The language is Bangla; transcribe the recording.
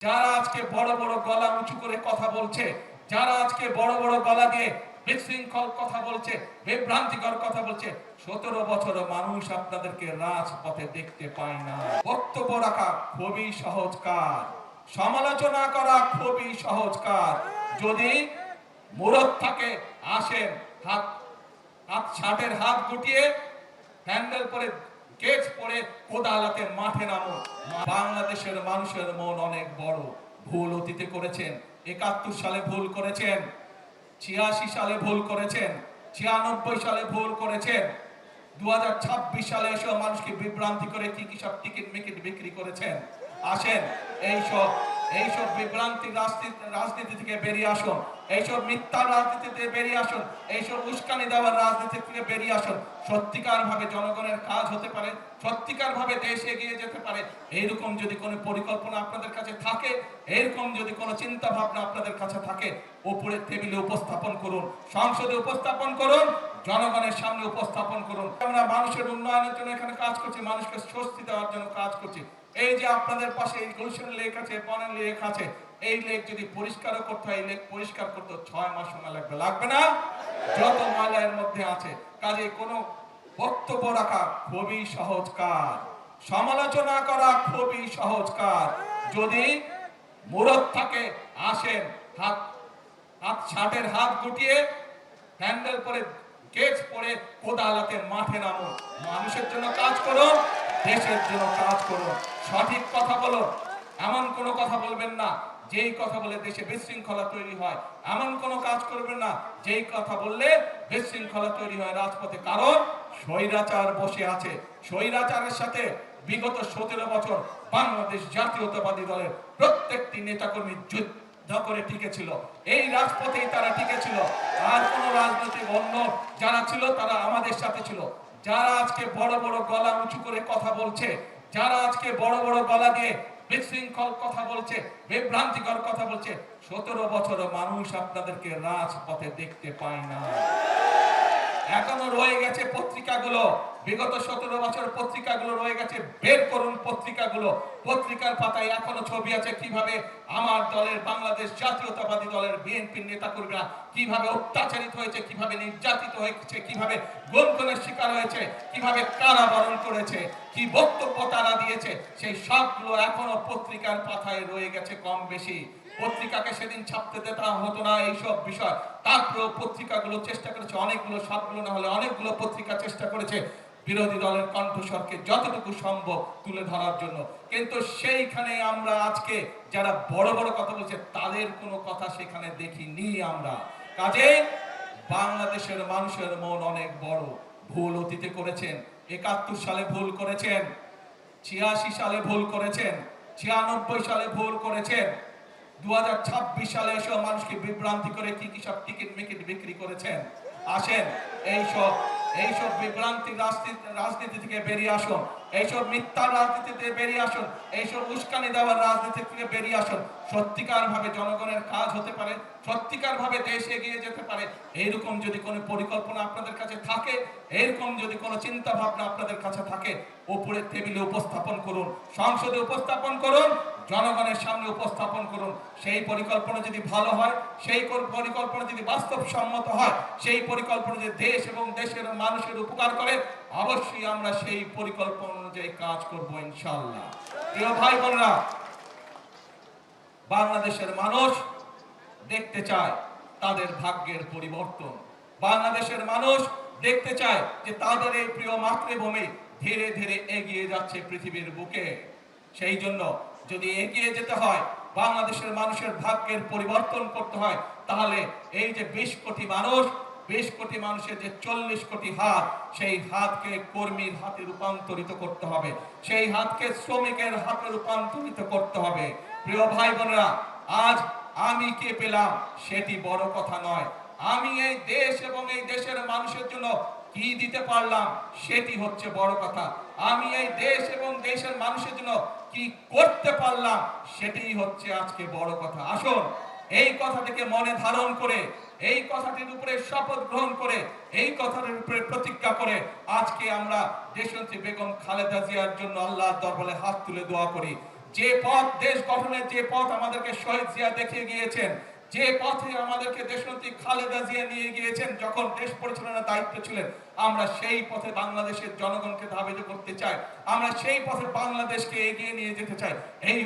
যারা আজকে বড় বড় গলা উঁচু করে কথা বলছে, যারা আজকে বড় বড় গলা দিয়ে বিশৃঙ্খল কথা বলছে, বিভ্রান্তিকর কথা বলছে, 17 বছর মানুষ আপনাদেরকে রাজপথে দেখতে পায় না। বক্তব্য রাখা খুবই সহজ কাজ, সমালোচনা করা খুবই সহজ কাজ। যদি মুরত থাকে আসেন, হাত শার্টের হাত গুটিয়ে হ্যান্ডেল পরে কেচ পরে কোদালাতে মাঠে নামো। বাংলাদেশের মানুষের মন অনেক বড়। ভুল অতীতে করেছেন, 71 সালে ভুল করেছেন, 86 সালে ভুল করেছেন, 96 সালে ভুল করেছেন, 2026 সালে এসব মানুষকে বিভ্রান্তি করে কি কি সব টিকিট মিকিট বিক্রি করেছেন। আসেন এইসব বিভ্রান্তি রাজনীতি থেকে বেরিয়ে আসুন, এইসব মিথ্যা রাজনীতি থেকে বেরিয়ে আসুন, এইসব উস্কানি দেওয়ার রাজনীতি থেকে বেরিয়ে আসুন। সত্যিকার ভাবে জনগণের কাজ হতে পারে, সত্যিকার ভাবে দেশ এগিয়ে যেতে পারে, এইরকম যদি কোনো পরিকল্পনা আপনাদের কাছে থাকে, এরকম যদি কোনো চিন্তা ভাবনা আপনাদের কাছে থাকে, উপরের টেবিলে উপস্থাপন করুন, সংসদে উপস্থাপন করুন, জনগণের সামনে উপস্থাপন করুন। আমরা মানুষের উন্নয়নের জন্য এখানে কাজ করছি, মানুষকে স্বস্তি দেওয়ার জন্য কাজ করছি। এই যে আপনাদের পাশে এই গুলশান লেক আছে, বনের লেক আছে, এই লেক যদি পরিষ্কারও করতে হয়, এই লেক পরিষ্কার করতে 6 মাস সময় লাগবে না? যত ময়লা এর মধ্যে আছে। কাজে কোনো বক্তব্য রাখা খুবই সহজ কাজ, সমালোচনা করা খুবই সহজ কাজ। যদি মুরত থাকে আসেন, হাত শার্টের হাত গুটিয়ে হ্যান্ডেল পরে কেচ পরে কোদালাতে মাঠে নামো। মানুষের জন্য কাজ করুন, দেশের জন্য কাজ করুন, সঠিক কথা বলুন। এমন কোনো কথা বলবেন না যেই কথা বলে দেশে বিশৃঙ্খলা তৈরি হয়। এমন কোনো কাজ করবেন না যেই কথা বললে বিশৃঙ্খলা তৈরি হয় রাজপথে। কারণ স্বৈরাচার বসে আছে। স্বৈরাচারের সাথে বিগত 17 বছর বাংলাদেশ জাতীয়তাবাদী দলের প্রত্যেকটি নেতাকর্মী যুদ্ধ করে টিকেছিল, এই রাজপথেই তারা টিকেছিল। আর কোন রাজনৈতিক অন্য যারা ছিল তারা আমাদের সাথে ছিল। যারা আজকে বড় বড় গলা উঁচু করে কথা বলছে, যারা আজকে বড় বড় গলা দিয়ে বিশৃঙ্খল কথা বলছে, বিভ্রান্তিকর কথা বলছে, 17 বছর মানুষ আপনাদেরকে রাজপথে দেখতে পায় না। এখনো রয়ে গেছে পত্রিকাগুলো, বিগত 17 বছর পত্রিকাগুলো রয়ে গেছে। বের করুন পত্রিকাগুলো। পত্রিকার পাতায় এখনো ছবি আছে কিভাবে আমার দলের, বাংলাদেশ জাতীয়তাবাদী দলের বিএনপির নেতাকর্মীরা কিভাবে অত্যাচারিত হয়েছে, কিভাবে নির্যাতিত হয়েছে, কিভাবে গুনগুনের শিকার হয়েছে, কিভাবে কারাবরণ করেছে, কি বক্তব্য তারা দিয়েছে, সেই সবগুলো এখনো পত্রিকার পাতায় রয়ে গেছে কম বেশি। পত্রিকাকে সেদিন ছাপতে দেওয়া হতো না এইসব বিষয়, তারপরেও পত্রিকাগুলো চেষ্টা করেছে, অনেকগুলো, সবগুলো না হলে অনেকগুলো পত্রিকা চেষ্টা করেছে বিরোধী দলের কণ্ঠস্বরকে যতটুকু সম্ভব তুলে ধরার জন্য। কিন্তু সেইখানে আমরা আজকে যারা বড় বড় কথা বলছে তাদের কোনো কথা সেখানে দেখিনি আমরা। কাজেই বাংলাদেশের মানুষের মন অনেক বড়। ভুল অতীতে করেছেন, 71 সালে ভুল করেছেন, 86 সালে ভুল করেছেন, 96 সালে ভুল করেছেন, 2026 সালে এসব মানুষকে বিভ্রান্তি করে কি কি সব টিকিট মিকিট বিক্রি করেছেন। আসেন এইসব বিভ্রান্তি রাজনীতি থেকে বেরিয়ে আসুন, এইসব মিথ্যা রাজনীতি থেকে বেরিয়ে আসুন, এইসব উস্কানি দেওয়ার রাজনীতি থেকে বেরিয়ে আসুন। সত্যিকার ভাবে জনগণের কাজ হতে পারে, সত্যিকার ভাবে দেশ এগিয়ে যেতে পারে, এইরকম যদি কোনো পরিকল্পনা আপনাদের কাছে থাকে, এরকম যদি কোনো চিন্তা ভাবনা আপনাদের কাছে থাকে, উপরের টেবিলে উপস্থাপন করুন, সংসদে উপস্থাপন করুন, জনগণের সামনে উপস্থাপন করুন। সেই পরিকল্পনা যদি ভালো হয়, সেই পরিকল্পনা যদি বাস্তবসম্মত হয়, সেই পরিকল্পনা যদি দেশ এবং দেশের মানুষের উপকার করে, অবশ্যই আমরা সেই পরিকল্পনা অনুযায়ী কাজ করব ইনশাআল্লাহ। প্রিয় ভাই বোনেরা, বাংলাদেশের মানুষ দেখতে চায় তাদের ভাগ্যের পরিবর্তন। বাংলাদেশের মানুষ দেখতে চায় যে তাদের এই প্রিয় মাতৃভূমি ধীরে ধীরে এগিয়ে যাচ্ছে পৃথিবীর বুকে। সেই জন্য যদি এগিয়ে যেতে হয়, বাংলাদেশের মানুষের ভাগ্যের পরিবর্তন করতে হয়, তাহলে এই যে 20 কোটি মানুষ, 20 কোটি মানুষের যে 40 কোটি হাত, সেই হাতকে কর্মীর হাতে রূপান্তরিত করতে হবে, সেই হাতকে শ্রমিকের হাতে রূপান্তরিত করতে হবে। প্রিয় ভাই বোনেরা, আজ আমি কে পেলাম সেটি বড় কথা নয়, আমি এই দেশ এবং এই দেশের মানুষের জন্য কি দিতে পারলাম সেটি হচ্ছে বড় কথা। আমি এই দেশ এবং দেশের মানুষের জন্য কি করতে পারলাম সেটাই হচ্ছে আজকে বড় কথা। আসুন এই কথাটিকে মনে ধারণ করে, এই কথাটির উপরে শপথ গ্রহণ করে, এই কথাটির উপরে প্রতিজ্ঞা করে আজকে আমরা দেশনেত্রী বেগম খালেদা জিয়ার জন্য আল্লাহর দরবারে হাত তুলে দোয়া করি যে পথ দেশ গঠনের, যে পথ আমাদেরকে শহীদ জিয়া দেখিয়ে গিয়েছেন, যে পথে আমাদেরকে দেশনেত্রী খালেদা জিয়া নিয়ে গিয়েছেন যখন দেশ পরিচালনার দায়িত্ব ছিলেন, আমরা সেই পথে বাংলাদেশের জনগণকে ধাবিত করতে চাই। আমরা সেই পথে বাংলাদেশকে এগিয়ে নিয়ে যেতে চাই। এই